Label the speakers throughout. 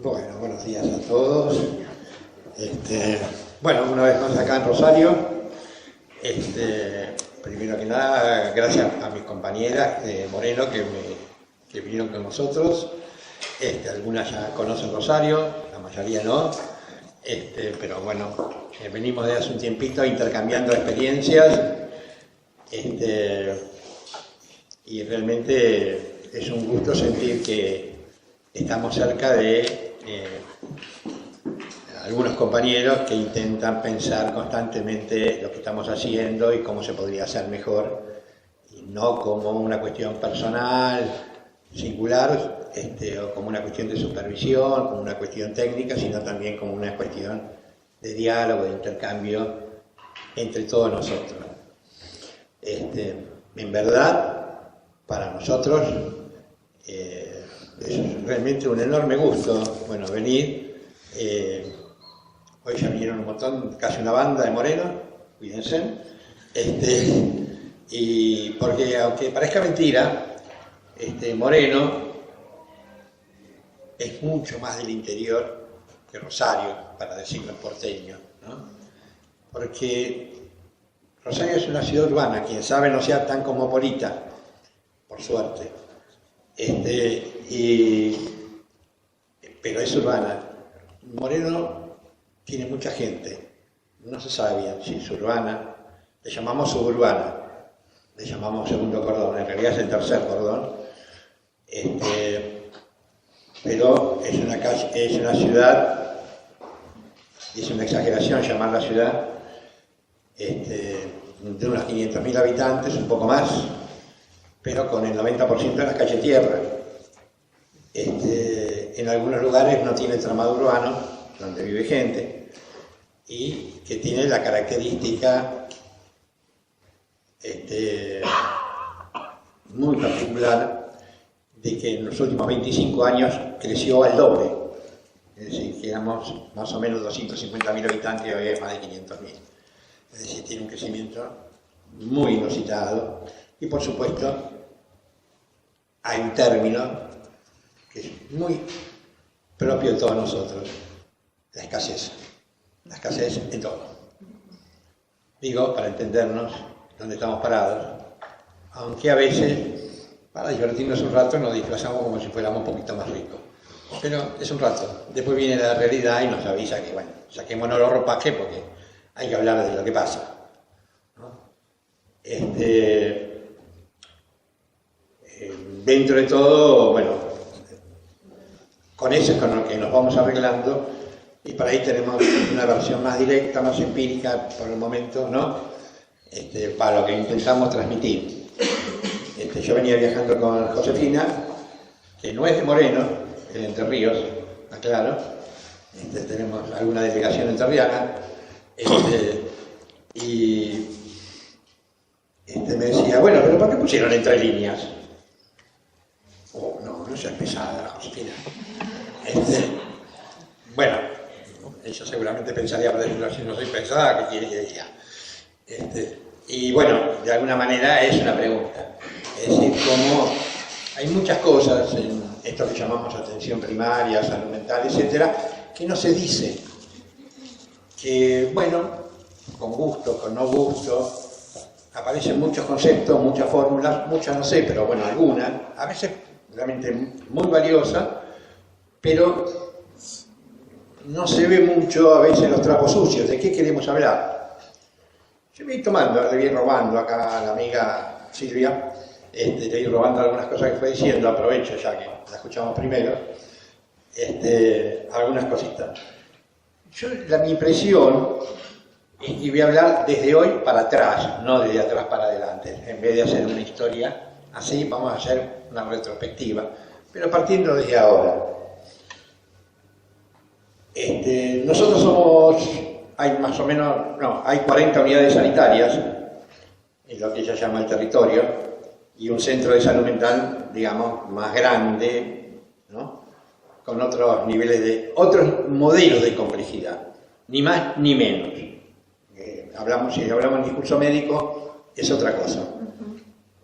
Speaker 1: Bueno, buenos días a todos. Bueno, una vez más acá en Rosario. Primero que nada, gracias a mis compañeras de Moreno que vinieron con nosotros. Algunas ya conocen Rosario, la mayoría no. Pero bueno, venimos de hace un tiempito intercambiando experiencias. Y realmente es un gusto sentir que estamos cerca de algunos compañeros que intentan pensar constantemente lo que estamos haciendo y cómo se podría hacer mejor, y no como una cuestión personal, singular, o como una cuestión de supervisión, como una cuestión técnica, sino también como una cuestión de diálogo, de intercambio entre todos nosotros. En verdad, para nosotros es realmente un enorme gusto, venir. Hoy ya vinieron un montón, casi una banda de Moreno, cuídense. Y porque, aunque parezca mentira, Moreno es mucho más del interior que Rosario, para decirlo en porteño, ¿no? Porque Rosario es una ciudad urbana, quien sabe no sea tan cosmopolita, por suerte. Pero es urbana. Moreno tiene mucha gente, no se sabe bien si es urbana, le llamamos suburbana, le llamamos segundo cordón, en realidad es el tercer cordón, pero es una ciudad, y es una exageración llamarla ciudad, de unos 500.000 habitantes, un poco más, pero con el 90% de las calles tierra. En algunos lugares no tiene tramado urbano, donde vive gente, y que tiene la característica muy particular de que en los últimos 25 años creció al doble. Es decir, que éramos más o menos 250.000 habitantes y hoy hay más de 500.000. Es decir, tiene un crecimiento muy inusitado. Y por supuesto, hay un término que es muy propio de todos nosotros: la escasez. La escasez en todo. Digo, para entendernos dónde estamos parados, aunque a veces, para divertirnos un rato, nos disfrazamos como si fuéramos un poquito más ricos. Pero es un rato. Después viene la realidad y nos avisa que, saquémonos los ropajes porque hay que hablar de lo que pasa, ¿no? Dentro de todo, con eso es con lo que nos vamos arreglando, y para ahí tenemos una versión más directa, más empírica por el momento, ¿no? Para lo que intentamos transmitir. Yo venía viajando con Josefina, que no es de Moreno, es de Entre Ríos, aclaro. Tenemos alguna delegación entrerriana, y me decía, pero ¿por qué pusieron entre líneas? No seas pesada, Josefina. Ella seguramente pensaría, para decirlo así, no soy pesada, ¿qué quiere que diga? Y de alguna manera es una pregunta. Es decir, como hay muchas cosas en esto que llamamos atención primaria, salud mental, etcétera, que no se dice. Que, con gusto, con no gusto, aparecen muchos conceptos, muchas fórmulas, muchas no sé, pero algunas, a veces realmente muy valiosas, pero no se ve mucho a veces los trapos sucios. ¿De qué queremos hablar? Yo me voy tomando, le voy robando acá a la amiga Silvia, le voy robando algunas cosas que fue diciendo, aprovecho ya que la escuchamos primero, algunas cositas. Mi impresión es que voy a hablar desde hoy para atrás, no desde atrás para adelante. En vez de hacer una historia así, vamos a hacer una retrospectiva, pero partiendo desde ahora. Nosotros hay 40 unidades sanitarias en lo que ella llama el territorio, y un centro de salud mental, digamos, más grande, ¿no? Con otros niveles otros modelos de complejidad, ni más ni menos. Si hablamos en discurso médico, es otra cosa.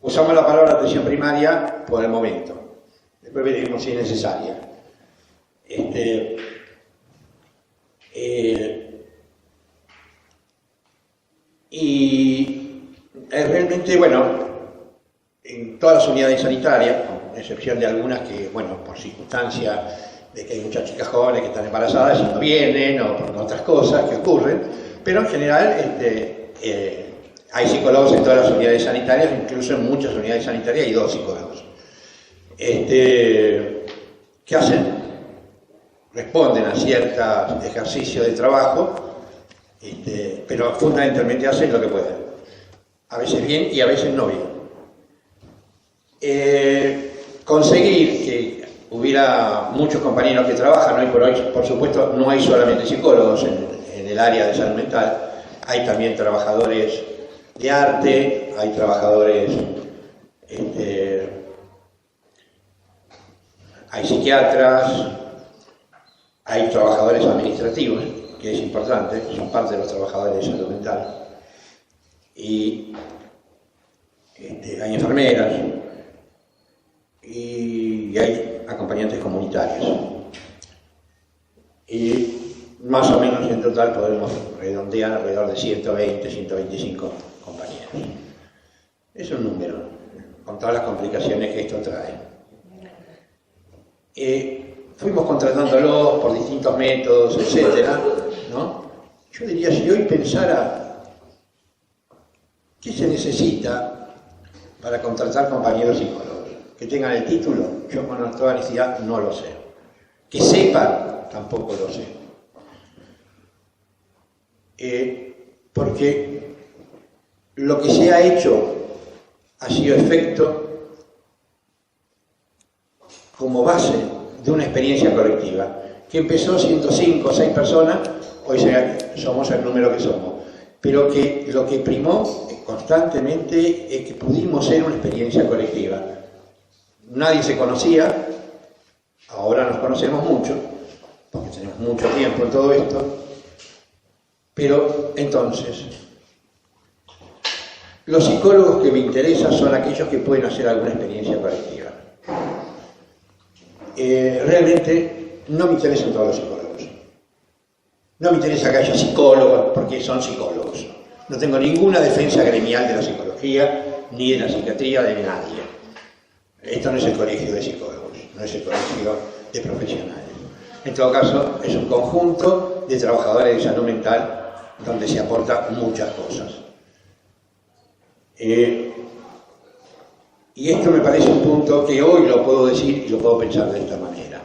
Speaker 1: Usamos la palabra atención primaria por el momento, después veremos si es necesaria. Realmente, bueno, en todas las unidades sanitarias, con excepción de algunas que, bueno, por circunstancias de que hay muchas chicas jóvenes que están embarazadas y no vienen, o por otras cosas que ocurren, pero en general hay psicólogos en todas las unidades sanitarias, incluso en muchas unidades sanitarias hay 2 psicólogos. ¿Qué hacen? Responden a ciertos ejercicios de trabajo, pero fundamentalmente hacen lo que pueden. A veces bien y a veces no bien. Conseguir que hubiera muchos compañeros que trabajan hoy por hoy, por supuesto, no hay solamente psicólogos en el área de salud mental, hay también trabajadores de arte, hay trabajadores, hay psiquiatras, hay trabajadores administrativos, que es importante, son parte de los trabajadores de salud mental, y hay enfermeras, y hay acompañantes comunitarios. Y más o menos en total podemos redondear alrededor de 120, 125 compañeros. Es un número, con todas las complicaciones que esto trae. Fuimos contratándolos por distintos métodos, etcétera, ¿no? Yo diría, si hoy pensara qué se necesita para contratar compañeros psicólogos, que tengan el título, yo con toda honestidad no lo sé. Que sepan, tampoco lo sé. Porque lo que se ha hecho ha sido efecto como base de una experiencia colectiva, que empezó siendo 5 o 6 personas, hoy somos el número que somos, pero que lo que primó constantemente es que pudimos ser una experiencia colectiva. Nadie se conocía, ahora nos conocemos mucho, porque tenemos mucho tiempo en todo esto, pero entonces, los psicólogos que me interesan son aquellos que pueden hacer alguna experiencia colectiva. Realmente no me interesan todos los psicólogos. No me interesa que haya psicólogos porque son psicólogos. No tengo ninguna defensa gremial de la psicología ni de la psiquiatría de nadie. Esto no es el colegio de psicólogos, no es el colegio de profesionales. En todo caso, es un conjunto de trabajadores de salud mental donde se aportan muchas cosas. Y esto me parece un punto que hoy lo puedo decir y lo puedo pensar de esta manera.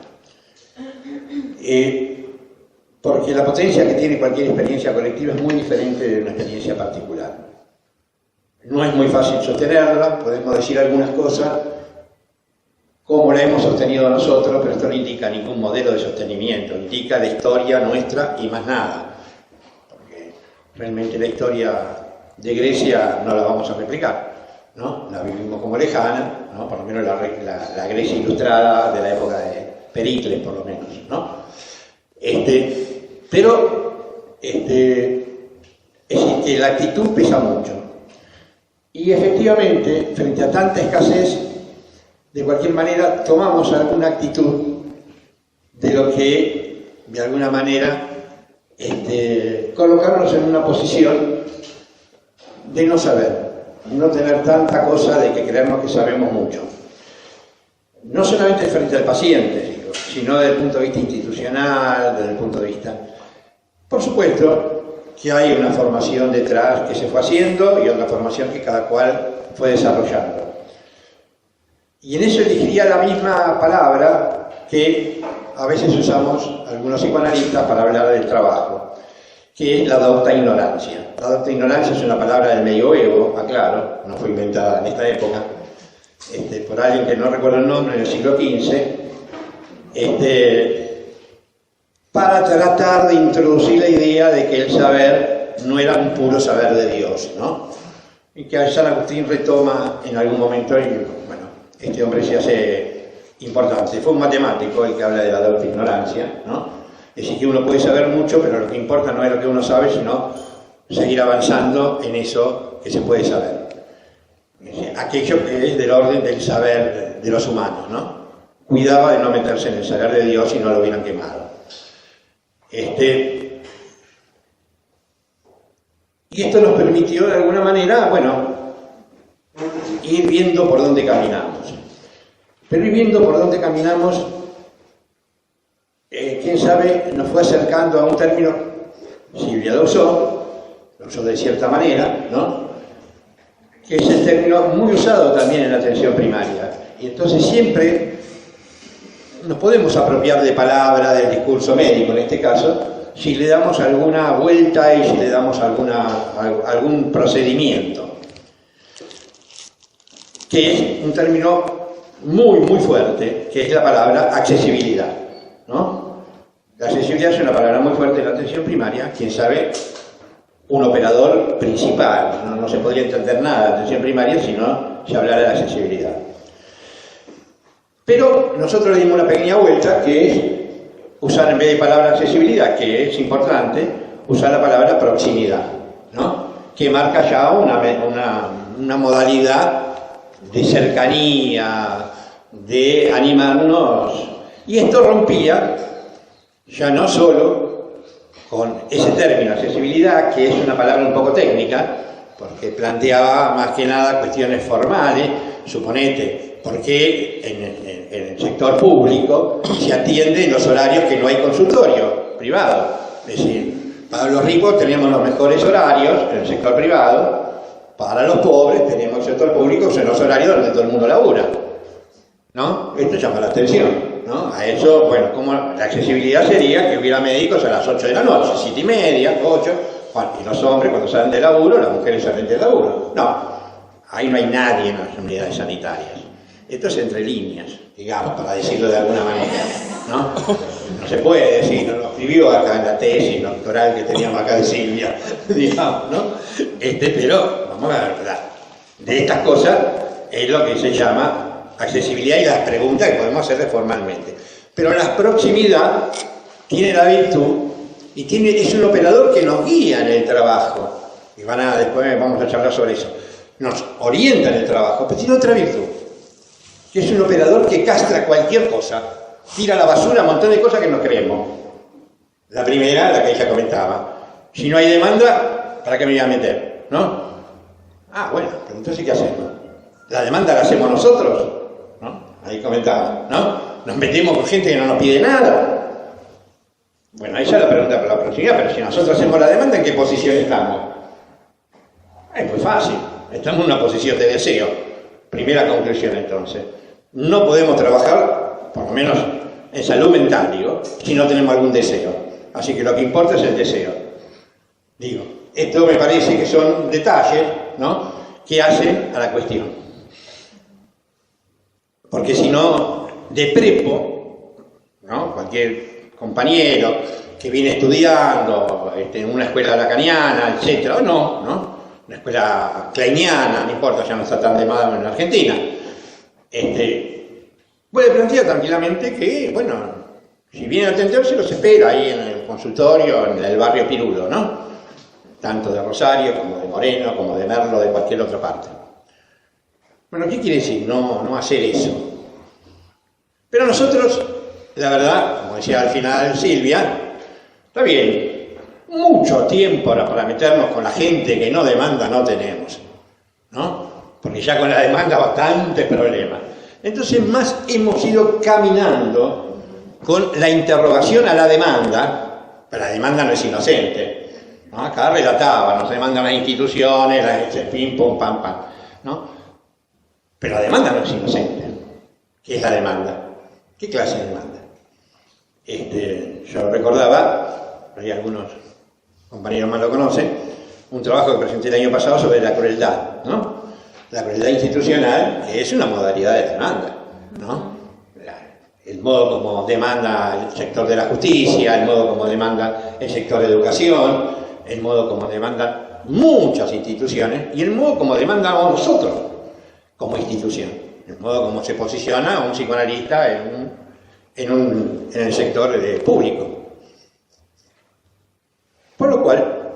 Speaker 1: Porque la potencia que tiene cualquier experiencia colectiva es muy diferente de una experiencia particular. No es muy fácil sostenerla, podemos decir algunas cosas, como la hemos sostenido nosotros, pero esto no indica ningún modelo de sostenimiento, indica la historia nuestra y más nada. Porque realmente la historia de Grecia no la vamos a replicar, ¿no? La vivimos como lejana, ¿no? Por lo menos la Grecia ilustrada de la época de Pericles, por lo menos, ¿no? Pero la actitud pesa mucho. Y efectivamente, frente a tanta escasez, de cualquier manera tomamos alguna actitud de lo que, de alguna manera, colocarnos en una posición de no saber, no tener tanta cosa de que creemos que sabemos mucho. No solamente frente al paciente, digo, sino desde el punto de vista institucional, desde el punto de vista... Por supuesto que hay una formación detrás que se fue haciendo y otra formación que cada cual fue desarrollando. Y en eso elegiría la misma palabra que a veces usamos algunos psicoanalistas para hablar del trabajo, que es la docta ignorancia. La docta ignorancia es una palabra del medioevo, aclaro, no fue inventada en esta época, por alguien que no recuerdo el nombre, en el siglo XV, para tratar de introducir la idea de que el saber no era un puro saber de Dios, ¿no? Y que San Agustín retoma en algún momento y, bueno, este hombre se hace importante. Fue un matemático el que habla de la docta ignorancia, ¿no? Es decir, que uno puede saber mucho, pero lo que importa no es lo que uno sabe, sino seguir avanzando en eso que se puede saber. Aquello que es del orden del saber de los humanos, ¿no? cuidaba de no meterse en el salar de Dios y no lo hubieran quemado. Y esto nos permitió de alguna manera, bueno, ir viendo por dónde caminamos. Pero ir viendo por dónde caminamos, quién sabe, nos fue acercando a un término, Silvia lo usó de cierta manera, ¿no? Que es el término muy usado también en la atención primaria. Y entonces siempre nos podemos apropiar de palabra del discurso médico, en este caso, si le damos alguna vuelta y si le damos algún procedimiento, que es un término muy, muy fuerte, que es la palabra accesibilidad, ¿no? La accesibilidad es una palabra muy fuerte en la atención primaria. Quién sabe, un operador principal, no se podría entender nada de atención primaria si no se hablara de la accesibilidad. Pero nosotros le dimos una pequeña vuelta, que es usar, en vez de palabra accesibilidad, que es importante, usar la palabra proximidad, ¿no? Que marca ya una modalidad de cercanía, de animarnos. Y esto rompía ya no solo con ese término, accesibilidad, que es una palabra un poco técnica, porque planteaba más que nada cuestiones formales. Suponete, ¿por qué en el sector público se atiende en los horarios que no hay consultorio privado? Es decir, para los ricos tenemos los mejores horarios en el sector privado, para los pobres tenemos el sector público en los horarios donde todo el mundo labura, ¿no? Esto llama la atención, ¿no? A eso, bueno, como la accesibilidad sería que hubiera médicos a las 8 de la noche, 7:30, 8, bueno, y los hombres cuando salen de laburo, las mujeres salen de laburo. No. Ahí no hay nadie en las unidades sanitarias. Esto es entre líneas, digamos, para decirlo de alguna manera, ¿no? No se puede decir, no lo escribió acá en la tesis doctoral que teníamos acá de Silvia, digamos, ¿no? Pero, vamos a ver, ¿verdad? De estas cosas es lo que se llama accesibilidad y las preguntas que podemos hacerle formalmente. Pero la proximidad tiene la virtud y es un operador que nos guía en el trabajo. Y después vamos a charlar sobre eso. Nos orienta en el trabajo, pero tiene otra virtud, que es un operador que castra cualquier cosa, tira a la basura un montón de cosas que no creemos. La primera, la que ella comentaba, si no hay demanda, ¿para qué me voy a meter? ¿No? Ah, bueno, pero entonces ¿qué hacemos? ¿La demanda la hacemos nosotros? ¿No? Ahí comentaba, ¿no? Nos metemos con gente que no nos pide nada. Bueno, ahí ya la pregunta para la proximidad, pero si nosotros hacemos la demanda, ¿en qué posición estamos? Es muy fácil. Estamos en una posición de deseo. Primera conclusión, entonces. No podemos trabajar, por lo menos en salud mental, digo, si no tenemos algún deseo. Así que lo que importa es el deseo. Digo, esto me parece que son detalles, ¿no?, que hacen a la cuestión. Porque si no, de prepo, ¿no?, cualquier compañero que viene estudiando en una escuela lacaniana, etcétera, o no, una escuela kleiniana, no importa, ya no está tan de moda en Argentina, puede plantear tranquilamente que, bueno, si viene a atenderse, los espera ahí en el consultorio, en el barrio Pirulo, ¿no? Tanto de Rosario, como de Moreno, como de Merlo, de cualquier otra parte. Bueno, ¿qué quiere decir no hacer eso? Pero nosotros, la verdad, como decía al final Silvia, está bien, mucho tiempo para meternos con la gente que no demanda no tenemos, ¿no? Porque ya con la demanda bastantes problemas. Entonces más hemos ido caminando con la interrogación a la demanda, pero la demanda no es inocente, ¿no? Acá relataba, nos demandan las instituciones, pim, pum, pam, pam, ¿no? Pero la demanda no es inocente. ¿Qué es la demanda? ¿Qué clase de demanda? Yo recordaba, hay algunos compañeros más lo conocen, un trabajo que presenté el año pasado sobre la crueldad, ¿no? La crueldad institucional, que es una modalidad de demanda, ¿no? El modo como demanda el sector de la justicia, el modo como demanda el sector de educación, el modo como demandan muchas instituciones y el modo como demandamos nosotros como institución, el modo como se posiciona un psicoanalista en el sector público. Por lo cual,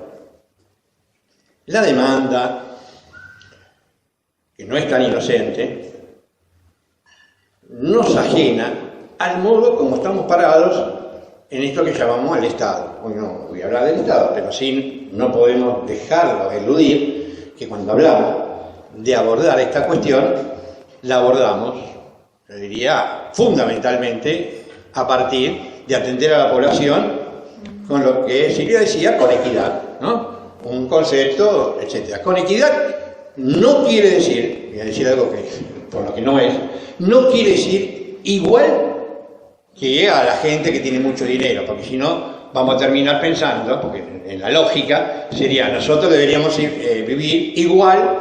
Speaker 1: la demanda, que no es tan inocente, nos ajena al modo como estamos parados en esto que llamamos el Estado. Hoy no voy a hablar del Estado, pero sí no podemos dejarlo eludir que cuando hablamos de abordar esta cuestión, la abordamos, yo diría, fundamentalmente a partir de atender a la población con lo que Silvia decía, con equidad, ¿no? Un concepto, etcétera. Con equidad no quiere decir, voy a decir algo que por lo que no es, no quiere decir igual que a la gente que tiene mucho dinero, porque si no vamos a terminar pensando, porque en la lógica sería, nosotros deberíamos vivir igual,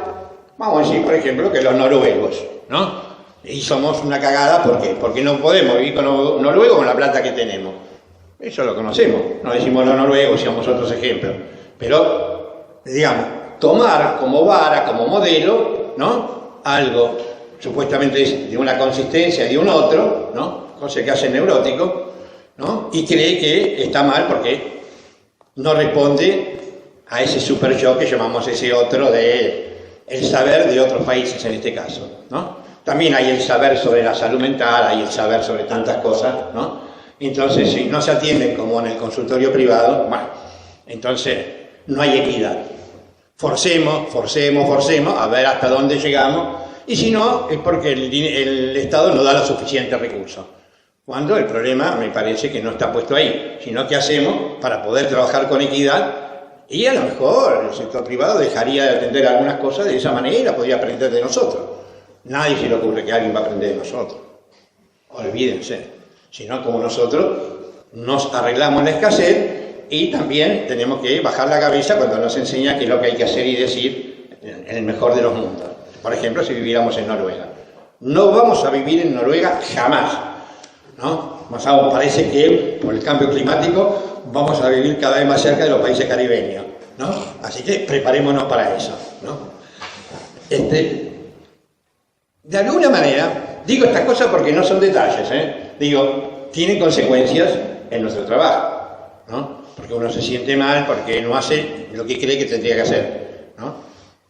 Speaker 1: vamos a decir, por ejemplo, que los noruegos, ¿no? Y somos una cagada, ¿por qué? Porque no podemos vivir con los noruegos con la plata que tenemos. Eso lo conocemos, no decimos los noruegos, seamos otros ejemplos. Pero, digamos, tomar como vara, como modelo, ¿no? Algo supuestamente de una consistencia de un otro, ¿no? Cosa que hace el neurótico, ¿no? Y cree que está mal porque no responde a ese super yo que llamamos ese otro de el saber de otros países en este caso, ¿no? También hay el saber sobre la salud mental, hay el saber sobre tantas cosas, ¿no? Entonces, si no se atienden como en el consultorio privado, bueno, entonces no hay equidad. Forcemos a ver hasta dónde llegamos, y si no, es porque el Estado no da los suficientes recursos. Cuando el problema me parece que no está puesto ahí, sino que hacemos para poder trabajar con equidad, y a lo mejor el sector privado dejaría de atender algunas cosas de esa manera, podría aprender de nosotros. Nadie se le ocurre que alguien va a aprender de nosotros. Olvídense. Sino como nosotros nos arreglamos la escasez y también tenemos que bajar la cabeza cuando nos enseña qué es lo que hay que hacer y decir en el mejor de los mundos. Por ejemplo, si viviéramos en Noruega. No vamos a vivir en Noruega jamás, ¿no? Más aún parece que por el cambio climático vamos a vivir cada vez más cerca de los países caribeños, ¿no? Así que preparémonos para eso, ¿no? De alguna manera, digo estas cosas porque no son detalles, digo, tienen consecuencias en nuestro trabajo, ¿no? Porque uno se siente mal porque no hace lo que cree que tendría que hacer, ¿no?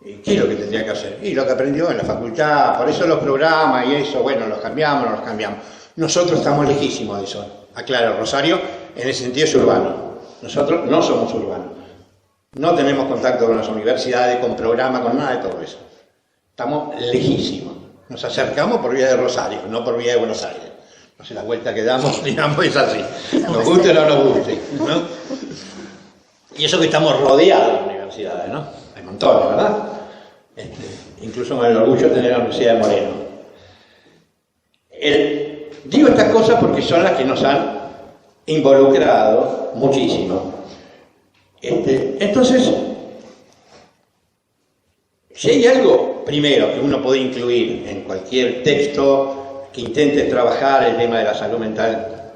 Speaker 1: ¿Y qué es lo que tendría que hacer? Y lo que aprendió en la facultad, por eso los programas y eso, bueno, los cambiamos, no los cambiamos. Nosotros estamos lejísimos de eso. Aclaro, Rosario en el sentido es urbano. Nosotros no somos urbanos. No tenemos contacto con las universidades, con programas, con nada de todo eso. Estamos lejísimos. Nos acercamos por vía de Rosario, no por vía de Buenos Aires. No sé, la vuelta que damos, digamos, es así. Nos guste o no nos guste, ¿no? Y eso que estamos rodeados de universidades, ¿no? Hay montones, ¿verdad? Incluso con el orgullo de tener la Universidad de Moreno. Digo estas cosas porque son las que nos han involucrado muchísimo. Entonces, si hay algo, primero, que uno puede incluir en cualquier texto que intente trabajar el tema de la salud mental,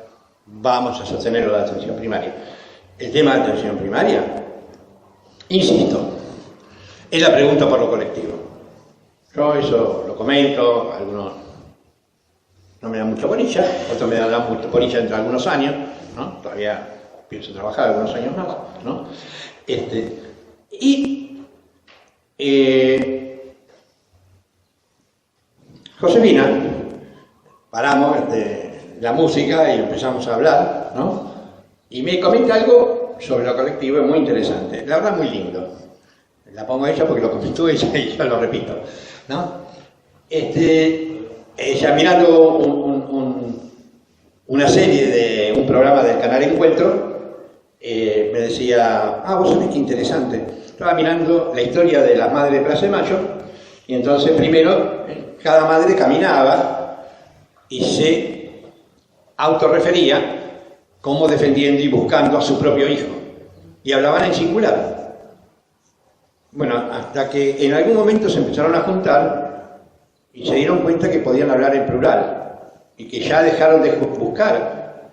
Speaker 1: vamos a sostenerlo de la atención primaria. El tema de la atención primaria, insisto, es la pregunta por lo colectivo. Yo eso lo comento, algunos no me dan mucha bolilla, otros me dan mucha bolilla entre algunos años, ¿no? Todavía pienso trabajar algunos años más, ¿no? Josefina, paramos la música y empezamos a hablar, ¿no? Y me comenta algo sobre lo colectivo muy interesante, la verdad muy lindo. La pongo a ella porque lo comentó ella y yo lo repito, ¿no? Ella mirando una serie de un programa del canal Encuentro, me decía, vos sabés qué interesante. Estaba mirando la historia de las madres de Plaza de Mayo, y entonces primero cada madre caminaba y se autorrefería como defendiendo y buscando a su propio hijo, y hablaban en singular. Bueno, hasta que en algún momento se empezaron a juntar y se dieron cuenta que podían hablar en plural y que ya dejaron de buscar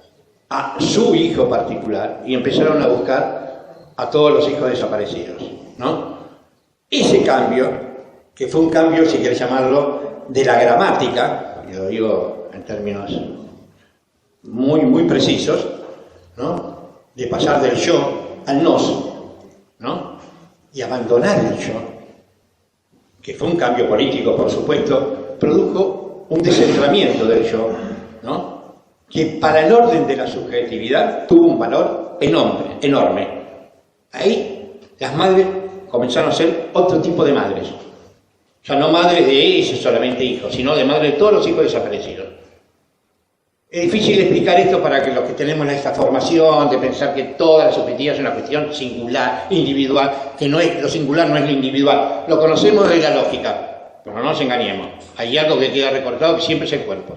Speaker 1: a su hijo particular y empezaron a buscar a todos los hijos desaparecidos, ¿no? Ese cambio, que fue un cambio, si quieres llamarlo, de la gramática, y lo digo en términos muy, muy precisos, ¿no? De pasar del yo al nos, ¿no? Y abandonar el yo, que fue un cambio político, por supuesto, produjo un descentramiento del yo, ¿no? Que para el orden de la subjetividad tuvo un valor enorme, enorme. Ahí las madres comenzaron a ser otro tipo de madres. Ya no madres de ese solamente hijos, sino de madres de todos los hijos desaparecidos. Es difícil explicar esto para que los que tenemos esta formación de pensar que toda la subjetividad es una cuestión singular, individual, que no es, lo singular no es lo individual. Lo conocemos de la lógica, pero no nos engañemos. Hay algo que queda recortado que siempre es el cuerpo.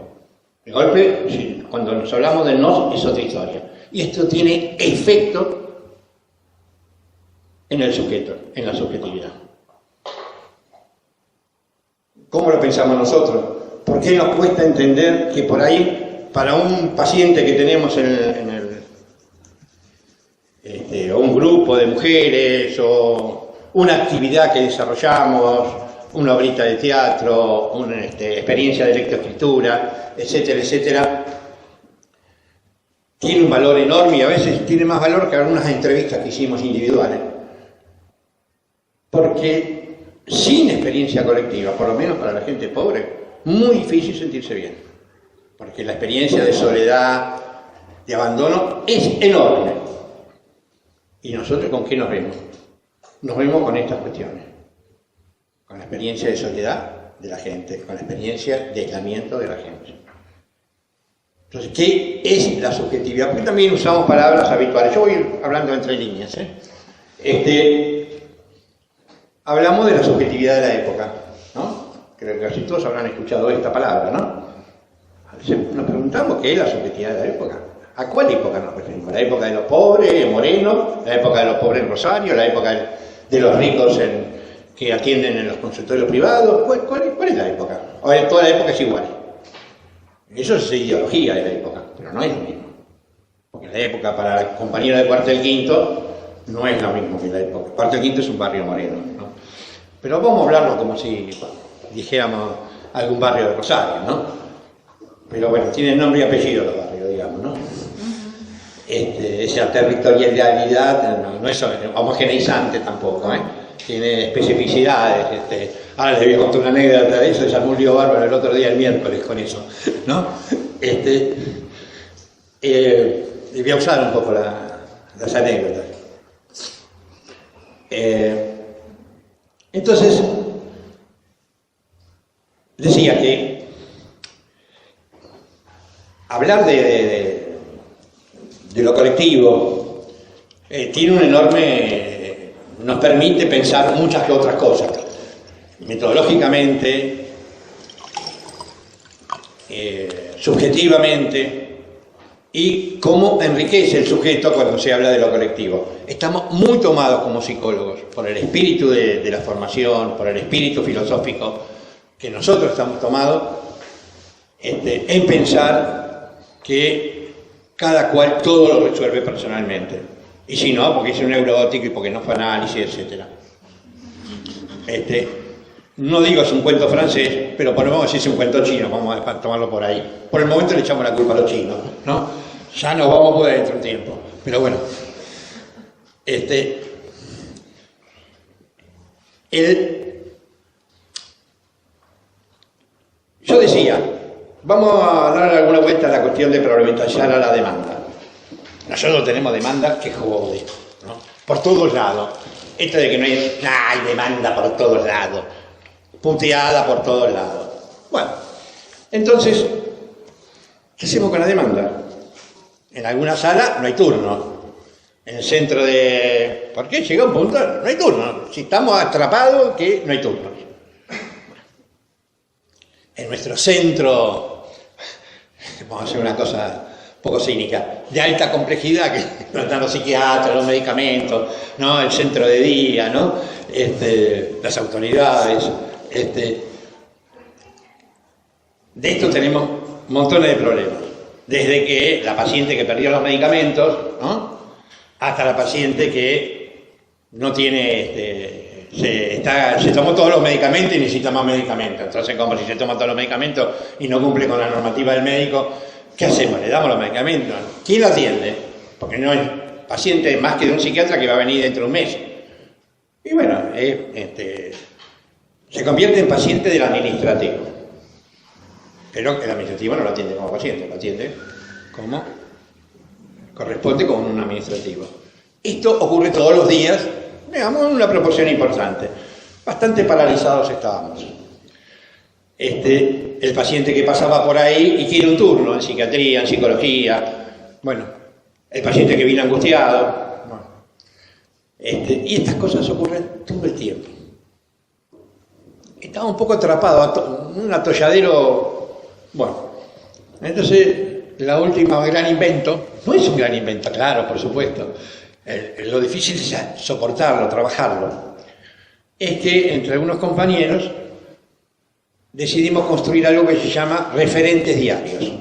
Speaker 1: El golpe, sí, cuando nos hablamos del nos, es otra historia. Y esto tiene efecto en el sujeto, en la subjetividad. ¿Cómo lo pensamos nosotros? ¿Por qué nos cuesta entender que por ahí, para un paciente que tenemos o un grupo de mujeres, o una actividad que desarrollamos, una obrita de teatro, una experiencia de lectoescritura, etcétera, etcétera, tiene un valor enorme y a veces tiene más valor que algunas entrevistas que hicimos individuales? Porque sin experiencia colectiva, por lo menos para la gente pobre, muy difícil sentirse bien. Porque la experiencia de soledad, de abandono, es enorme. ¿Y nosotros con qué nos vemos? Nos vemos con estas cuestiones. Con la experiencia de soledad de la gente, con la experiencia de aislamiento de la gente. Entonces, ¿qué es la subjetividad? Porque también usamos palabras habituales. Yo voy hablando entre líneas. Hablamos de la subjetividad de la época, ¿no? Creo que casi todos habrán escuchado esta palabra, ¿no? Nos preguntamos qué es la subjetividad de la época. ¿A cuál época nos referimos? ¿La época de los pobres, Moreno? ¿La época de los pobres en Rosario? ¿La época de los ricos que atienden en los consultorios privados? ¿Cuál es la época? O toda la época es igual. Eso es ideología de la época, pero no es lo mismo. Porque la época para la compañera de Cuartel Quinto no es lo mismo que la época. Cuartel Quinto es un barrio moreno, ¿no? Pero vamos a hablarlo como si dijéramos algún barrio de Rosario, ¿no? Pero bueno, tienen nombre y apellido los barrios, digamos, ¿no? Esa territorialidad no es homogeneizante tampoco, ¿eh? Tiene especificidades. Ahora les voy a contar una anécdota de eso, se armó un lío bárbaro el otro día, el miércoles, con eso, ¿no? Voy a usar un poco las anécdotas. Entonces, decía que hablar de lo colectivo tiene un enorme, nos permite pensar muchas que otras cosas, metodológicamente, subjetivamente, y cómo enriquece el sujeto cuando se habla de lo colectivo. Estamos muy tomados como psicólogos por el espíritu de la formación, por el espíritu filosófico que nosotros estamos tomados en pensar que cada cual todo lo resuelve personalmente. Y si no, porque es un neurótico y porque no fue análisis, etc. No digo es un cuento francés, pero podemos decir es un cuento chino, vamos a tomarlo por ahí. Por el momento le echamos la culpa a los chinos, ¿no? Ya nos vamos a poder dentro de un tiempo. Pero bueno, yo decía, vamos a dar alguna vuelta a la cuestión de problematizar a la demanda. Nosotros tenemos demanda que jode, ¿no? Por todos lados. Esto de que no hay demanda por todos lados, puteada por todos lados. Bueno, entonces, ¿qué hacemos con la demanda? En alguna sala no hay turno. En el centro de... ¿Por qué? Llega un punto, no hay turno. Si estamos atrapados, que no hay turno. En nuestro centro, vamos a hacer una cosa un poco cínica, de alta complejidad, que están los psiquiatras, los medicamentos, ¿no? El centro de día, ¿no? Las autoridades. De esto tenemos montones de problemas. Desde que la paciente que perdió los medicamentos, ¿no? Hasta la paciente que no tiene, se tomó todos los medicamentos y necesita más medicamentos. Entonces, como si se toma todos los medicamentos y no cumple con la normativa del médico, ¿qué hacemos? ¿Le damos los medicamentos? ¿Quién lo atiende? Porque no es paciente más que de un psiquiatra que va a venir dentro de un mes. Y bueno, se convierte en paciente del administrativo. pero el administrativo no lo atiende como paciente, lo atiende como corresponde con un administrativo. Esto ocurre todos los días, digamos, en una proporción importante. Bastante paralizados estábamos. El paciente que pasaba por ahí y quiere un turno en psiquiatría, en psicología, bueno, el paciente que viene angustiado, bueno. Y estas cosas ocurren todo el tiempo. Estaba un poco atrapado, un atolladero, bueno. Entonces, la última gran invento, no es un gran invento, claro, por supuesto, lo difícil es soportarlo, trabajarlo, es que entre algunos compañeros decidimos construir algo que se llama referentes diarios.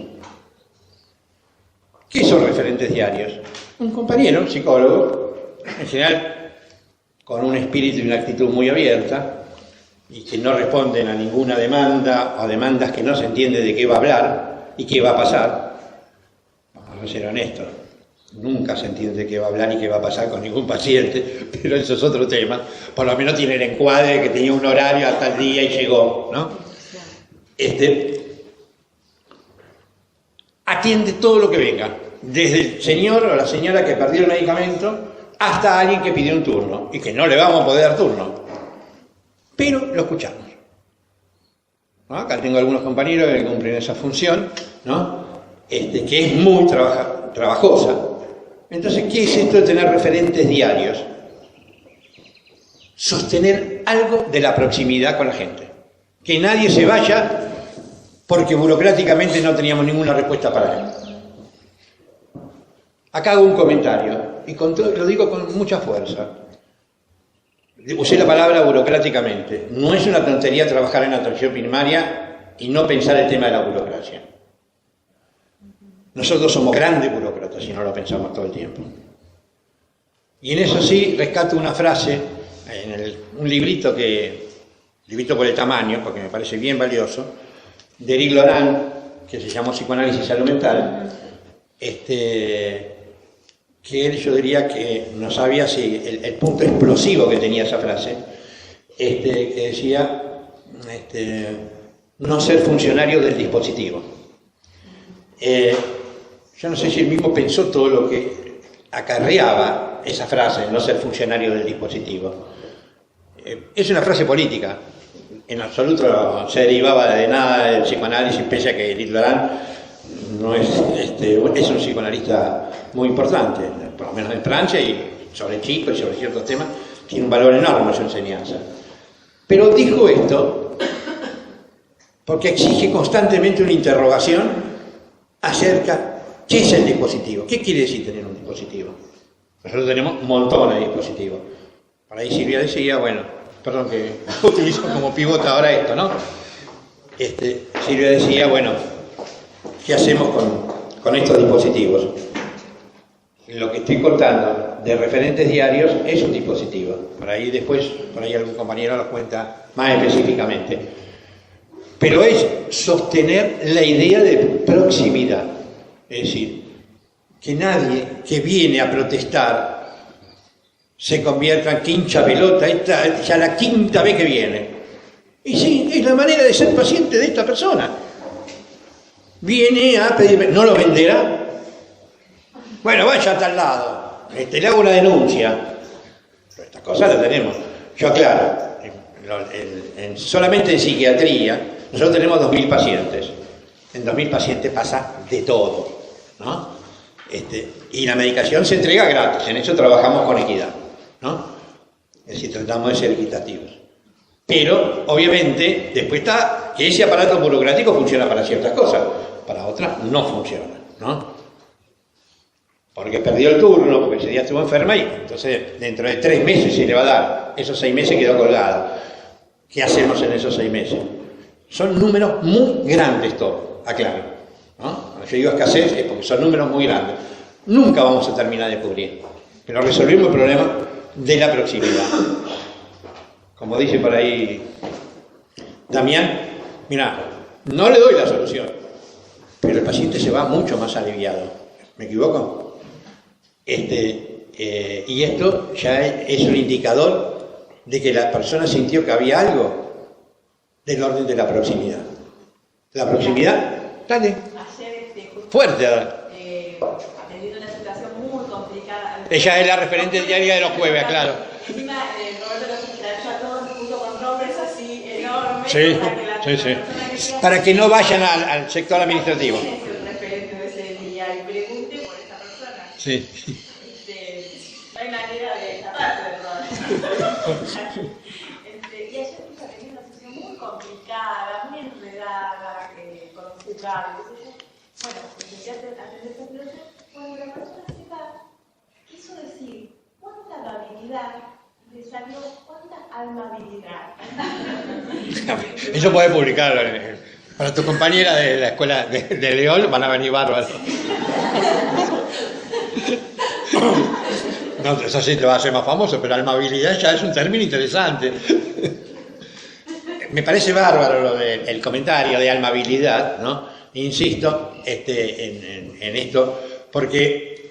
Speaker 1: ¿Qué son referentes diarios? Un compañero, un psicólogo, en general con un espíritu y una actitud muy abierta, y que no responden a ninguna demanda o demandas que no se entiende de qué va a hablar y qué va a pasar. Vamos a ser honestos, nunca se entiende de qué va a hablar y qué va a pasar con ningún paciente, pero eso es otro tema. Por lo menos tiene el encuadre que tenía un horario hasta el día y llegó, ¿no? Atiende todo lo que venga, desde el señor o la señora que perdió el medicamento hasta alguien que pidió un turno y que no le vamos a poder dar turno, pero lo escuchamos, ¿no? Acá tengo algunos compañeros que cumplen esa función, ¿no? Que es muy trabajosa. Entonces, ¿qué es esto de tener referentes diarios? Sostener algo de la proximidad con la gente, que nadie se vaya porque burocráticamente no teníamos ninguna respuesta para él. Acá hago un comentario, y lo digo con mucha fuerza. Usé la palabra burocráticamente. No es una tontería trabajar en atención primaria y no pensar el tema de la burocracia. Nosotros somos grandes burócratas y no lo pensamos todo el tiempo. Y en eso sí rescato una frase, un librito por el tamaño, porque me parece bien valioso, de Eric Laurent, que se llamó Psicoanálisis y Salud Mental, que él, yo diría que no sabía si el punto explosivo que tenía esa frase, que decía no ser funcionario del dispositivo. Yo no sé si él mismo pensó todo lo que acarreaba esa frase, no ser funcionario del dispositivo. Es una frase política, en absoluto se derivaba de nada del psicoanálisis, pese a que Eric Laurent no es un psicoanalista muy importante, por lo menos en Francia, y sobre chicos y sobre ciertos temas, tiene un valor enorme su enseñanza. Pero dijo esto porque exige constantemente una interrogación acerca ¿qué es el dispositivo? ¿Qué quiere decir tener un dispositivo? Nosotros tenemos montones de dispositivos. Por ahí Silvia decía, bueno, perdón que utilizo como pivote ahora esto, ¿no? Silvia decía, bueno, ¿qué hacemos con estos dispositivos? Lo que estoy contando de referentes diarios es un dispositivo. Por ahí algún compañero lo cuenta más específicamente. Pero es sostener la idea de proximidad. Es decir, que nadie que viene a protestar se convierta en quincha pelota, esta ya la quinta vez que viene. Y sí, es la manera de ser paciente de esta persona. Viene a pedir, ¿no lo venderá? Bueno, vaya a tal lado, le hago una denuncia. Pero estas cosas las tenemos. Yo aclaro, solamente en psiquiatría, nosotros tenemos 2.000 pacientes. En 2.000 pacientes pasa de todo, ¿no? Y la medicación se entrega gratis, en eso trabajamos con equidad, ¿no? Es decir, tratamos de ser equitativos. Pero, obviamente, después está que ese aparato burocrático funciona para ciertas cosas, para otras no funciona, ¿no? Porque perdió el turno, porque ese día estuvo enferma y entonces dentro de 3 meses se le va a dar. Esos 6 meses quedó colgado. ¿Qué hacemos en esos 6 meses? Son números muy grandes todos, aclaro, ¿no? Cuando yo digo escasez es porque son números muy grandes. Nunca vamos a terminar de cubrir, pero resolvimos el problema de la proximidad. Como dice por ahí Damián, mira, no le doy la solución, pero el paciente se va mucho más aliviado. ¿Me equivoco? Y esto ya es un indicador de que la persona sintió que había algo del orden de la proximidad. La proximidad. Dale.
Speaker 2: Ayer,
Speaker 1: Fuerte.
Speaker 2: atendiendo una situación muy complicada.
Speaker 1: Ella es la referente diaria de los jueves, claro.
Speaker 2: Encima, Roberto nos esclareció a todos, puso con nombres así enormes.
Speaker 1: Sí, sí. Para que no vayan al sector administrativo.
Speaker 2: ¿Quién es el referente de ese día? Y pregunte por esa persona.
Speaker 1: Sí.
Speaker 2: No hay manera de escaparse de Roberto. Y ayer puso a tener una situación muy complicada, muy enredada, con un juzgado. Bueno, empecé a atender esta situación. Cuando la persona se va, quiso decir cuánta amabilidad, le salió cuánta amabilidad.
Speaker 1: Eso puede publicarlo. Para tu compañera de la escuela de León van a venir bárbaros. No, eso sí te va a hacer más famoso, pero amabilidad ya es un término interesante. Me parece bárbaro lo del comentario de amabilidad, ¿no? Insisto en esto, porque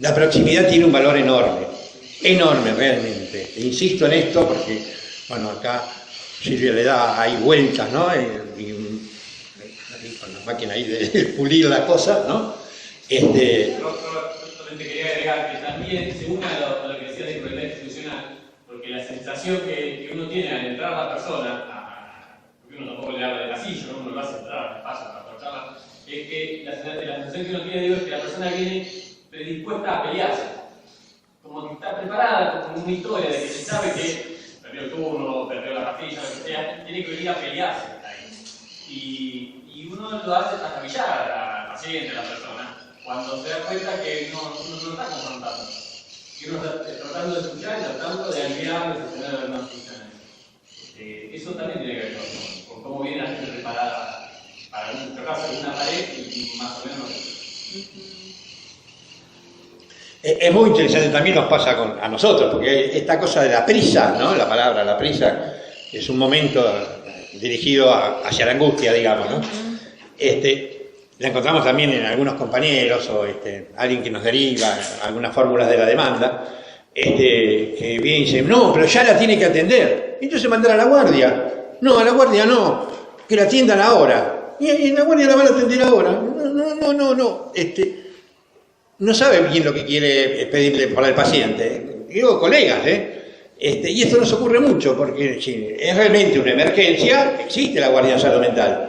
Speaker 1: la proximidad tiene un valor enorme realmente. Insisto en esto porque, bueno, acá Silvia le da ahí vueltas, ¿no? Y con la máquina ahí de pulir las cosas, ¿no?
Speaker 3: Solamente quería agregar que también se une a lo que decía de crueldad institucional, porque la sensación que uno tiene al entrar a la persona, porque uno tampoco le habla de pasillo, uno lo hace entrar al espacio para aprovecharla, es que la sensación que uno tiene, digo, es que la persona viene predispuesta a pelearse, como que está preparada, como una historia de que se sabe que perdió el turno, perdió la pastilla, lo que sea, tiene que venir a pelearse ahí. Y uno lo hace trastabillar al paciente, a la persona, cuando se da cuenta que uno no está confrontando, que uno está tratando de escuchar y tratando de aliviar, de sostener algunas funciones. Eso también tiene que ver con cómo viene la gente preparada para un caso de una pared y más o menos.
Speaker 1: Es muy interesante, también nos pasa a nosotros, porque esta cosa de la prisa, ¿no? La palabra, la prisa, es un momento dirigido hacia la angustia, digamos, ¿no? La encontramos también en algunos compañeros o alguien que nos deriva algunas fórmulas de la demanda, que viene y dice, no, pero ya la tiene que atender. Entonces mandar a la guardia. No, a la guardia no, que la atiendan ahora. Y en la guardia la van a atender ahora. No. No sabe bien lo que quiere pedirle para el paciente. Digo, colegas, y esto nos ocurre mucho, porque si es realmente una emergencia, existe la guardia de salud mental,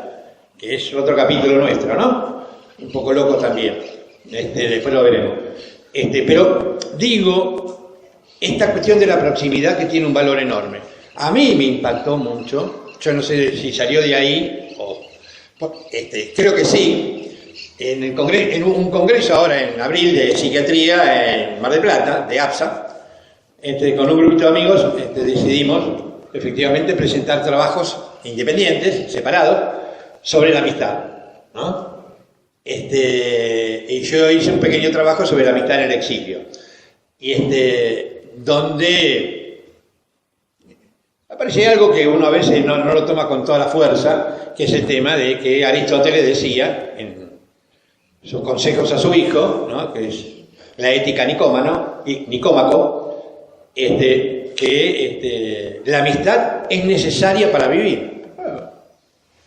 Speaker 1: que es otro capítulo nuestro, ¿no? Un poco loco también. Después lo veremos. Pero digo, esta cuestión de la proximidad que tiene un valor enorme. A mí me impactó mucho, yo no sé si salió de ahí, creo que sí, en un congreso ahora en abril de psiquiatría en Mar del Plata, de APSA, con un grupito de amigos decidimos efectivamente presentar trabajos independientes, separados, sobre la amistad, ¿no? Y yo hice un pequeño trabajo sobre la amistad en el exilio, y donde aparece algo que uno a veces no lo toma con toda la fuerza, que es el tema de que Aristóteles decía en sus consejos a su hijo, ¿no? Que es la ética Nicómaco, que la amistad es necesaria para vivir.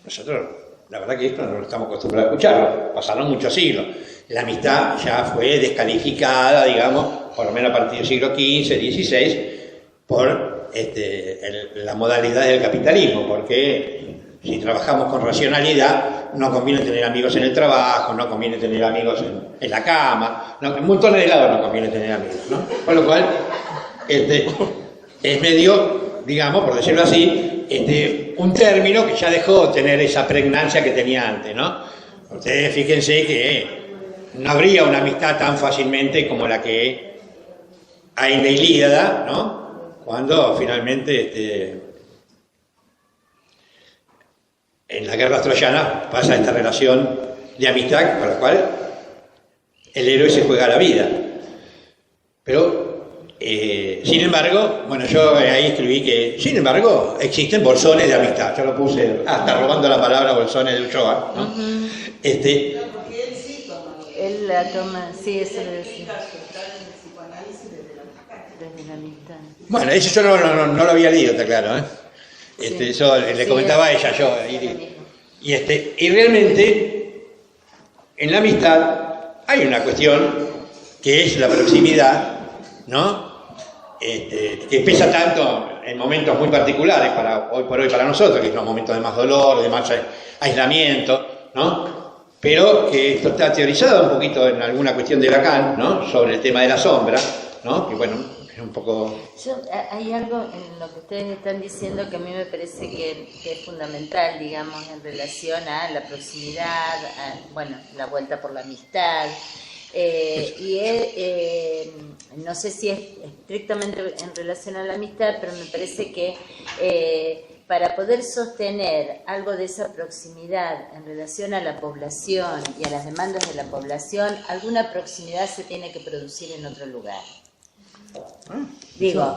Speaker 1: Nosotros, la verdad que esto no lo estamos acostumbrados a escucharlo, pasaron muchos siglos. La amistad ya fue descalificada, digamos, por lo menos a partir del siglo XV, XVI, por la modalidad del capitalismo, porque si trabajamos con racionalidad, no conviene tener amigos en el trabajo, no conviene tener amigos en la cama, en montones de lados no conviene tener amigos, ¿no? Con lo cual, es medio, digamos, por decirlo así, un término que ya dejó de tener esa pregnancia que tenía antes, ¿no? Ustedes fíjense que no habría una amistad tan fácilmente como la que hay en la Ilíada, ¿no? Cuando finalmente en la guerra troyana pasa esta relación de amistad con la cual el héroe se juega la vida. Pero, sin embargo, bueno, yo ahí escribí que, sin embargo, existen bolsones de amistad. Yo lo puse, hasta robando la palabra bolsones de Ochoa, ¿no?
Speaker 2: Porque él sí toma.
Speaker 4: Él la toma, sí, eso lo decía.
Speaker 2: Desde la amistad.
Speaker 4: Desde la amistad.
Speaker 1: Bueno, eso yo no lo había leído, está claro,
Speaker 4: Sí.
Speaker 1: Eso le
Speaker 4: Sí,
Speaker 1: comentaba a
Speaker 4: es-
Speaker 1: ella, yo.
Speaker 4: es lo mismo.
Speaker 1: Y realmente, en la amistad hay una cuestión que es la proximidad, ¿no? Que pesa tanto en momentos muy particulares para hoy por hoy para nosotros, que son momentos de más dolor, de más aislamiento, ¿no? Pero que esto está teorizado un poquito en alguna cuestión de Lacan, ¿no? Sobre el tema de la sombra, ¿no? Que bueno, es un poco...
Speaker 4: Hay algo en lo que ustedes están diciendo que a mí me parece que es fundamental, digamos, en relación a la proximidad, bueno, la vuelta por la amistad. No sé si es estrictamente en relación a la amistad, pero me parece que para poder sostener algo de esa proximidad en relación a la población y a las demandas de la población, alguna proximidad se tiene que producir en otro lugar. Digo,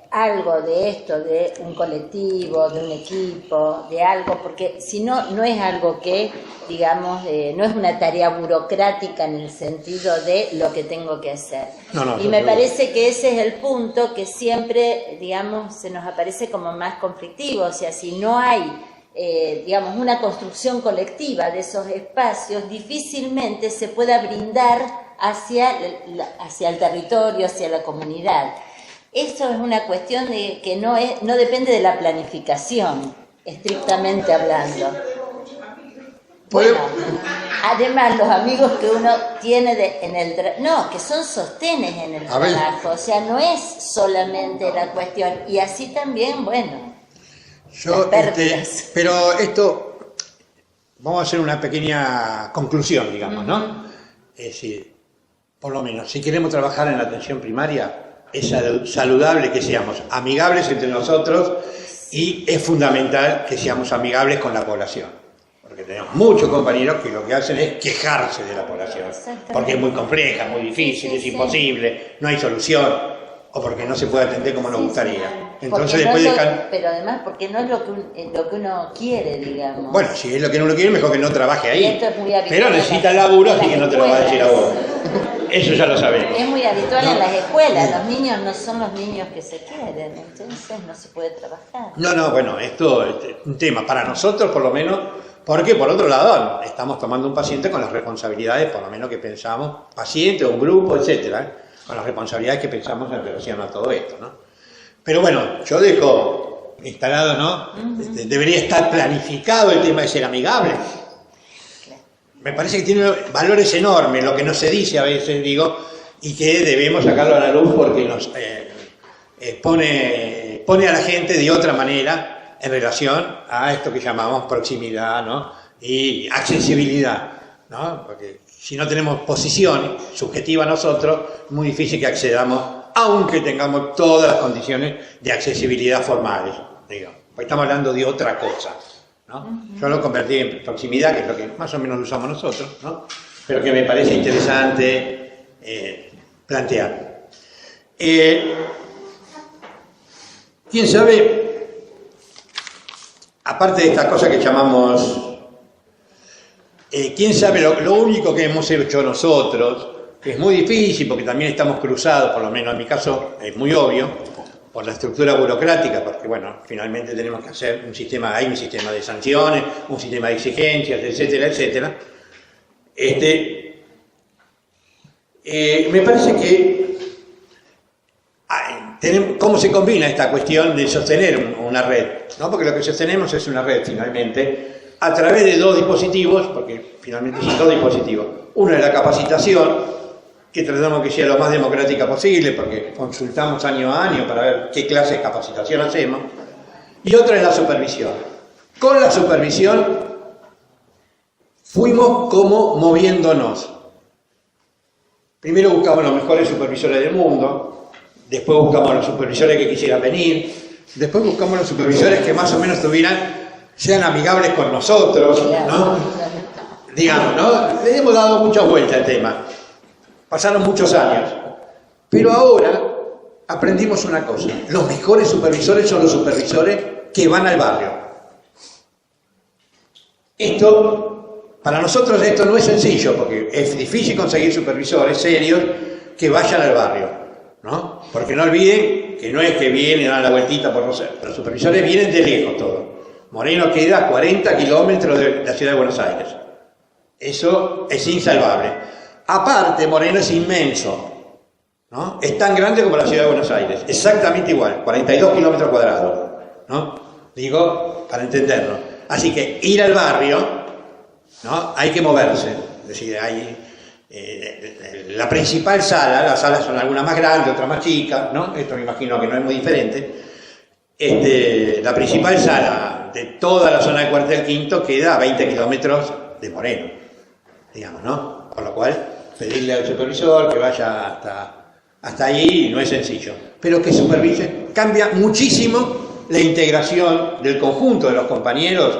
Speaker 4: algo de esto, de un colectivo, de un equipo, de algo, porque si no, no es algo que, digamos, no es una tarea burocrática en el sentido de lo que tengo que hacer.
Speaker 1: No,
Speaker 4: y me parece que ese es el punto que siempre, digamos, se nos aparece como más conflictivo. O sea, si no hay, digamos, una construcción colectiva de esos espacios, difícilmente se pueda brindar hacia el territorio, hacia la comunidad. Eso es una cuestión de que no depende de la planificación, estrictamente hablando. Bueno, además los amigos que uno tiene que son sostenes en el trabajo, o sea, no es solamente la cuestión, y así también, bueno, las pérdidas.
Speaker 1: pero esto, vamos a hacer una pequeña conclusión, digamos, ¿no? Es decir, por lo menos, si queremos trabajar en la atención primaria, es saludable que seamos amigables entre nosotros y es fundamental que seamos amigables con la población. Porque tenemos muchos compañeros que lo que hacen es quejarse de la población. Porque es muy compleja, muy difícil, es imposible, no hay solución, o porque no se puede atender como nos gustaría. Entonces después
Speaker 4: pero además porque no es lo que uno quiere, digamos.
Speaker 1: Bueno, si es lo que uno quiere, mejor que no trabaje ahí.
Speaker 4: Esto es muy habitual.
Speaker 1: Pero necesita laburo, así que no te lo va a decir a vos. Eso ya lo sabemos.
Speaker 4: Es muy habitual en las escuelas, los niños no son los niños que se quieren, entonces no se puede trabajar.
Speaker 1: No, bueno, esto es un tema para nosotros por lo menos, porque por otro lado estamos tomando un paciente con las responsabilidades, por lo menos que pensamos, paciente, un grupo, etcétera, con las responsabilidades que pensamos en relación a todo esto, ¿no? Pero bueno, yo dejo instalado, ¿no? Debería estar planificado el tema de ser amigable. Me parece que tiene valores enormes, lo que no se dice a veces, digo, y que debemos sacarlo a la luz porque nos pone a la gente de otra manera en relación a esto que llamamos proximidad, ¿no? Y accesibilidad, ¿no? Porque si no tenemos posición subjetiva nosotros, es muy difícil que accedamos, aunque tengamos todas las condiciones de accesibilidad formales, digo. Pues estamos hablando de otra cosa, ¿no? Yo lo convertí en proximidad, que es lo que más o menos usamos nosotros, ¿no? Pero que me parece interesante plantear. ¿Quién sabe? Aparte de esta cosa que llamamos, ¿quién sabe lo único que hemos hecho nosotros? Que es muy difícil porque también estamos cruzados, por lo menos en mi caso es muy obvio, por la estructura burocrática, porque bueno, finalmente tenemos que hacer hay un sistema de sanciones, un sistema de exigencias, etcétera, etcétera. Me parece que ¿cómo se combina esta cuestión de sostener una red? ¿No? Porque lo que sostenemos es una red finalmente, a través de dos dispositivos, porque finalmente son dos dispositivos. Uno es la capacitación, que tratamos que sea lo más democrática posible, porque consultamos año a año para ver qué clase de capacitación hacemos, y otra es la supervisión. Con la supervisión fuimos como moviéndonos. Primero buscamos los mejores supervisores del mundo, después buscamos los supervisores que quisieran venir, después buscamos los supervisores que más o menos sean amigables con nosotros, ¿no? Digamos, ¿no? Le hemos dado muchas vueltas al tema. Pasaron muchos años, pero ahora aprendimos una cosa: los mejores supervisores son los supervisores que van al barrio. Para nosotros esto no es sencillo, porque es difícil conseguir supervisores serios que vayan al barrio, ¿no? Porque no olviden que no es que vienen, dan la vueltita por los supervisores, vienen de lejos todos. Moreno queda a 40 kilómetros de la ciudad de Buenos Aires. Eso es insalvable. Aparte, Moreno es inmenso, ¿no? Es tan grande como la ciudad de Buenos Aires, exactamente igual, 42 kilómetros cuadrados, ¿no? Digo, para entenderlo. Así que ir al barrio, ¿no? Hay que moverse. Es decir, hay la principal sala, las salas son algunas más grandes, otras más chicas, ¿no? Esto me imagino que no es muy diferente. La principal sala de toda la zona de Cuartel Quinto queda a 20 kilómetros de Moreno, digamos, ¿no? Por lo cual, pedirle al supervisor que vaya hasta ahí no es sencillo, pero que supervise. Cambia muchísimo la integración del conjunto de los compañeros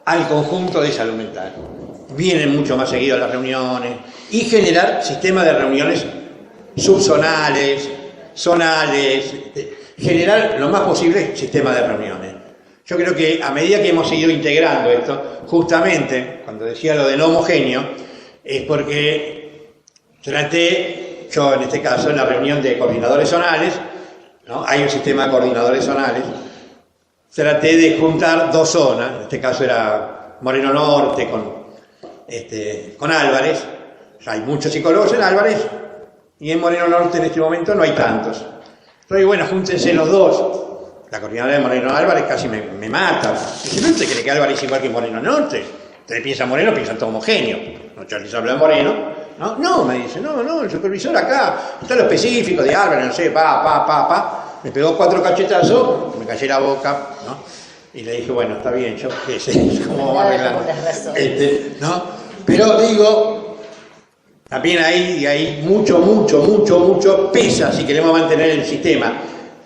Speaker 1: al conjunto de salud mental. Vienen mucho más seguido a las reuniones y generar sistemas de reuniones subzonales, zonales, generar lo más posible sistemas de reuniones. Yo creo que a medida que hemos ido integrando esto, justamente cuando decía lo del homogéneo, es porque traté, yo en este caso en la reunión de coordinadores zonales, ¿no? Hay un sistema de coordinadores zonales, traté de juntar dos zonas, en este caso era Moreno Norte con Álvarez. Hay muchos psicólogos en Álvarez y en Moreno Norte en este momento no hay tantos. Entonces, bueno, júntense los dos. La coordinadora de Moreno Álvarez casi me mata. Dice, ¿no se cree que Álvarez es igual que Moreno Norte? Ustedes piensan Moreno, piensan todo homogéneo. Yo les hablo de Moreno. No, me dice, no, el supervisor acá, está lo específico de Álvarez, no sé, pa. Me pegó 4 cachetazos, me callé la boca, ¿no? Y le dije, bueno, está bien, yo qué sé, cómo vamos a arreglar. ¿No? Pero digo, también hay mucho pesa, si queremos mantener el sistema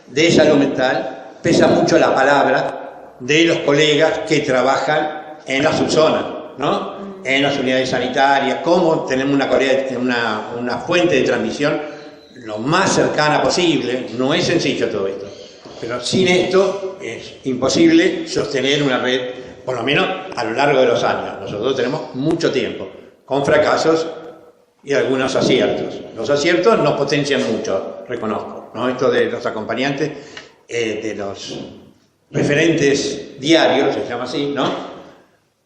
Speaker 1: de salud mental, pesa mucho la palabra de los colegas que trabajan en la subzona, ¿no? En las unidades sanitarias, cómo tenemos una fuente de transmisión lo más cercana posible. No es sencillo todo esto, pero sin esto es imposible sostener una red, por lo menos a lo largo de los años. Nosotros tenemos mucho tiempo, con fracasos y algunos aciertos. Los aciertos nos potencian mucho, reconozco, ¿no? Esto de los acompañantes, de los referentes diarios, se llama así, ¿no?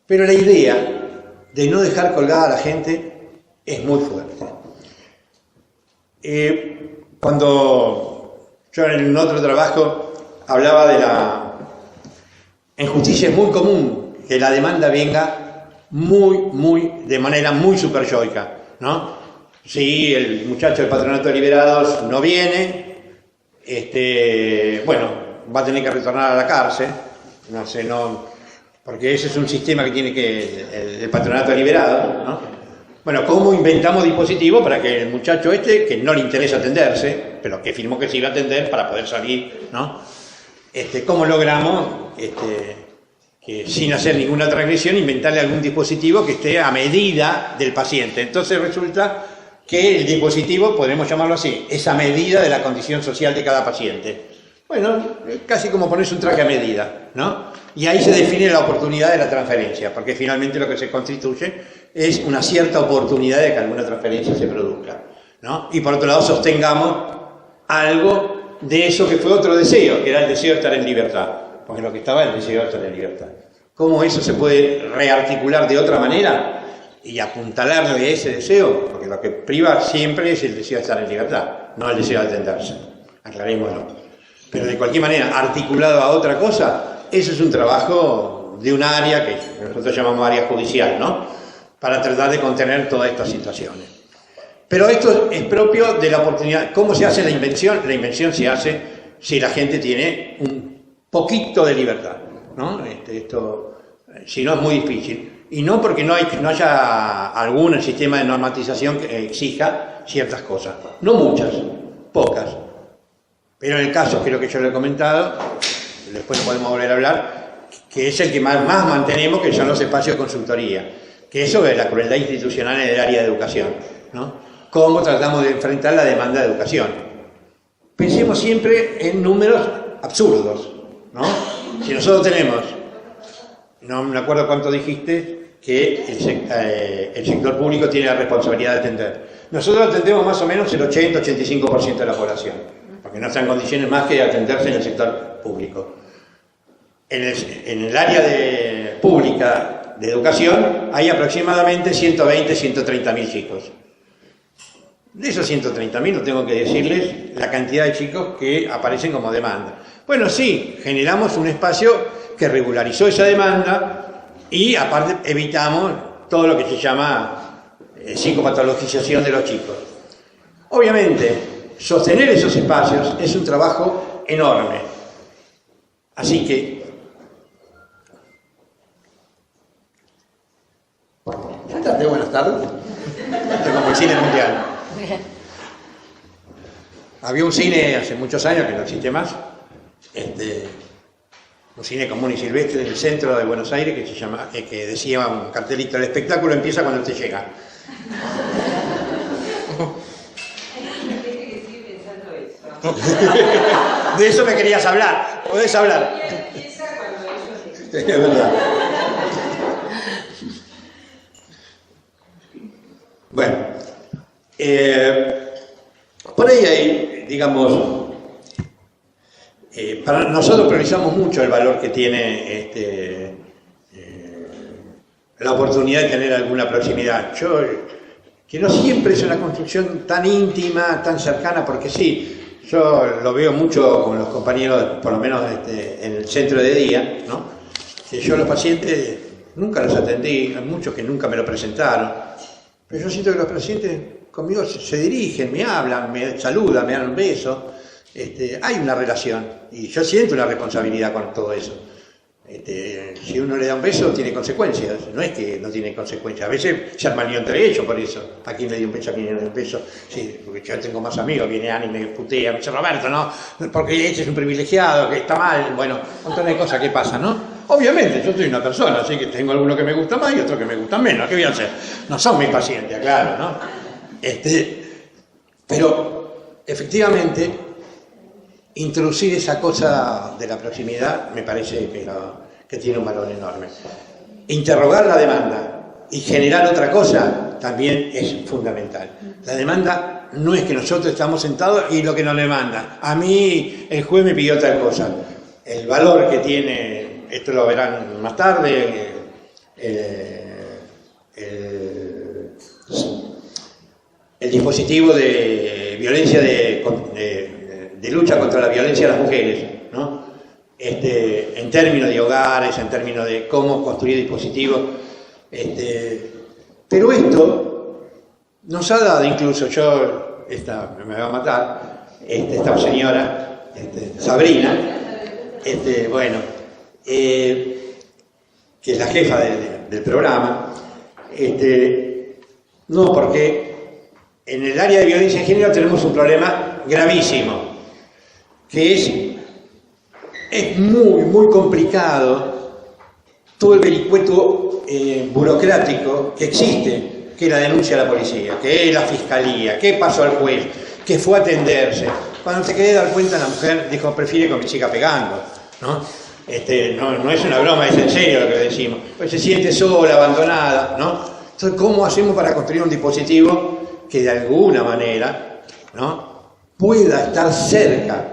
Speaker 1: Pero la idea de no dejar colgada a la gente es muy fuerte. Cuando yo en otro trabajo hablaba en justicia es muy común que la demanda venga de manera muy superyoica, ¿no? Si el muchacho del Patronato de Liberados no viene, bueno, va a tener que retornar a la cárcel, porque ese es un sistema que tiene el Patronato de Liberados, ¿no? Bueno, ¿cómo inventamos dispositivos para que el muchacho que no le interesa atenderse, pero que firmó que se iba a atender para poder salir, ¿no? ¿Cómo logramos, que sin hacer ninguna transgresión, inventarle algún dispositivo que esté a medida del paciente? Entonces resulta que el dispositivo, podemos llamarlo así, es a medida de la condición social de cada paciente. Bueno, es casi como ponerse un traje a medida, ¿no? Y ahí se define la oportunidad de la transferencia, porque finalmente lo que se constituye es una cierta oportunidad de que alguna transferencia se produzca, ¿no? Y por otro lado sostengamos algo de eso que fue otro deseo, que era el deseo de estar en libertad, porque lo que estaba era el deseo de estar en libertad. ¿Cómo eso se puede rearticular de otra manera y apuntalarle ese deseo? Porque lo que priva siempre es el deseo de estar en libertad, no el deseo de atenderse, aclarémoslo. Pero de cualquier manera, articulado a otra cosa, eso es un trabajo de un área que nosotros llamamos área judicial, ¿no? Para tratar de contener todas estas situaciones. Pero esto es propio de la oportunidad. ¿Cómo se hace la invención? La invención se hace si la gente tiene un poquito de libertad, ¿no? Si no, es muy difícil. Y no porque no haya algún sistema de normatización que exija ciertas cosas. No muchas, pocas. Pero en el caso, creo que yo lo he comentado, después podemos volver a hablar, que es el que más mantenemos, que son los espacios de consultoría, que eso es la crueldad institucional en el área de educación, ¿no? ¿Cómo tratamos de enfrentar la demanda de educación? Pensemos siempre en números absurdos, ¿no? Si nosotros tenemos, no me acuerdo cuánto dijiste, que el sector público tiene la responsabilidad de atender. Nosotros atendemos más o menos el 80-85% de la población. porque no está en condiciones más que de atenderse en el sector público. En el área pública de educación hay aproximadamente 120, 130.000 chicos. De esos 130.000 no tengo que decirles la cantidad de chicos que aparecen como demanda. Bueno, sí, generamos un espacio que regularizó esa demanda y aparte evitamos todo lo que se llama psicopatologización de los chicos. Obviamente, sostener esos espacios es un trabajo enorme. Así que buenas tardes. Esto como el cine mundial. Había un cine hace muchos años que no existe más, un cine común y silvestre en el centro de Buenos Aires que se llama, que decía un cartelito: el espectáculo empieza cuando usted llega. De eso me querías hablar. Podés hablar.
Speaker 2: Empieza cuando ellos...
Speaker 1: Es verdad. Bueno, por ahí hay, digamos, para nosotros priorizamos mucho el valor que tiene la oportunidad de tener alguna proximidad. Que no siempre es una construcción tan íntima, tan cercana, porque sí, yo lo veo mucho con los compañeros, por lo menos en el centro de día, ¿no? Que yo a los pacientes nunca los atendí, hay muchos que nunca me lo presentaron. Pero yo siento que los pacientes conmigo se dirigen, me hablan, me saludan, me dan un beso. Hay una relación y yo siento una responsabilidad con todo eso. Si uno le da un beso, tiene consecuencias. No es que no tiene consecuencias. A veces se arman lío entre ellos por eso. ¿A quién le dio un beso? ¿A quién le dio un beso? Sí, porque yo tengo más amigos. Viene Ani y me putea, me dice: Roberto, ¿no? Porque ese es un privilegiado, que está mal. Bueno, un montón de cosas que pasan, ¿no? Obviamente, yo soy una persona, así que tengo algunos que me gustan más y otros que me gustan menos. ¿Qué voy a hacer? No son mis pacientes, claro, ¿no? Pero, efectivamente, introducir esa cosa de la proximidad me parece que tiene un valor enorme. Interrogar la demanda y generar otra cosa también es fundamental. La demanda no es que nosotros estamos sentados y lo que nos demanda. A mí el juez me pidió tal cosa. El valor que tiene, esto lo verán más tarde, el dispositivo de violencia de lucha contra la violencia a las mujeres, ¿no? En términos de hogares, en términos de cómo construir dispositivos. Pero esto nos ha dado, incluso me va a matar, esta señora, Sabrina, que es la jefa del programa, no, porque en el área de violencia de género tenemos un problema gravísimo, que es muy, muy complicado todo el vericueto burocrático que existe, que es la denuncia a la policía, que es la fiscalía, que pasó al juez, que fue a atenderse. Cuando se quería dar cuenta, la mujer dijo: prefiere que me siga pegando, ¿no? No es una broma, es en serio lo que decimos. Pues se siente sola, abandonada, ¿no? Entonces, ¿cómo hacemos para construir un dispositivo que de alguna manera, ¿no?, pueda estar cerca?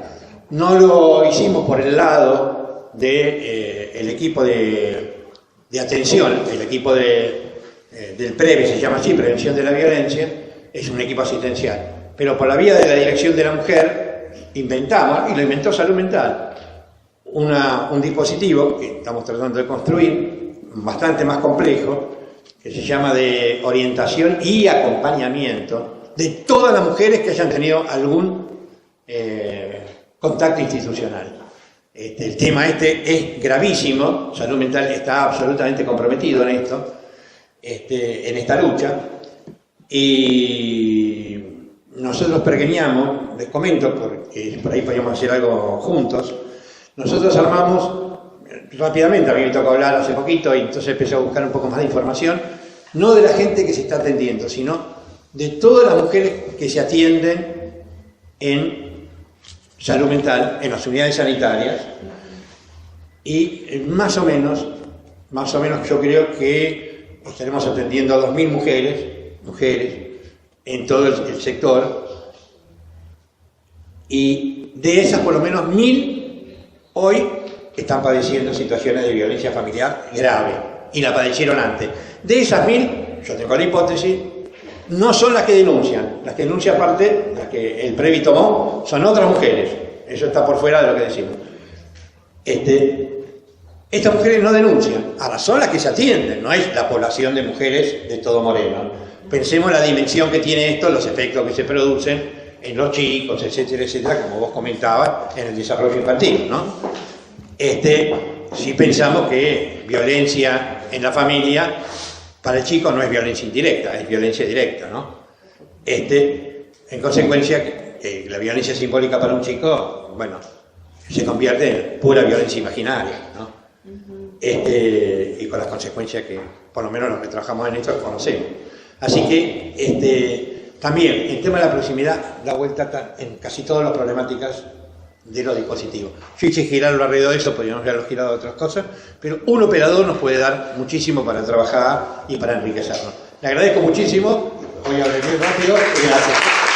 Speaker 1: No lo hicimos por el lado del equipo de atención, el equipo del PREVE, se llama así, Prevención de la Violencia, es un equipo asistencial. Pero por la vía de la Dirección de la Mujer inventamos, y lo inventó Salud Mental, un dispositivo que estamos tratando de construir, bastante más complejo, que se llama de orientación y acompañamiento de todas las mujeres que hayan tenido algún contacto institucional. El tema es gravísimo, Salud Mental está absolutamente comprometido en esto, en esta lucha, y nosotros pergeñamos, les comento, porque por ahí podríamos hacer algo juntos. Nosotros armamos rápidamente, a mí me tocó hablar hace poquito y entonces empecé a buscar un poco más de información, no de la gente que se está atendiendo, sino de todas las mujeres que se atienden en salud mental, en las unidades sanitarias, y más o menos yo creo que estaremos atendiendo a 2.000 mujeres en todo el sector, y Y de esas, por lo menos 1000 hoy están padeciendo situaciones de violencia familiar grave y la padecieron antes. De esas 1000, yo tengo la hipótesis, no son las que denuncian. Las que denuncian, aparte, las que el Previ tomó, son otras mujeres. Eso está por fuera de lo que decimos. Estas mujeres no denuncian. Ahora, son las que se atienden, no es la población de mujeres de todo Moreno. Pensemos la dimensión que tiene esto, los efectos que se producen en los chicos, etcétera, etcétera, como vos comentabas, en el desarrollo infantil, ¿no? Si pensamos que violencia en la familia, para el chico no es violencia indirecta, es violencia directa, ¿no? En consecuencia, la violencia simbólica para un chico, bueno, se convierte en pura violencia imaginaria, ¿no? Y con las consecuencias que, por lo menos los que trabajamos en esto, conocemos. Así que, también, el tema de la proximidad da vuelta en casi todas las problemáticas de los dispositivos. Yo hice girarlo alrededor de eso, podríamos haberlo girado a otras cosas, pero un operador nos puede dar muchísimo para trabajar y para enriquecernos. Le agradezco muchísimo, voy a hablar muy rápido y gracias.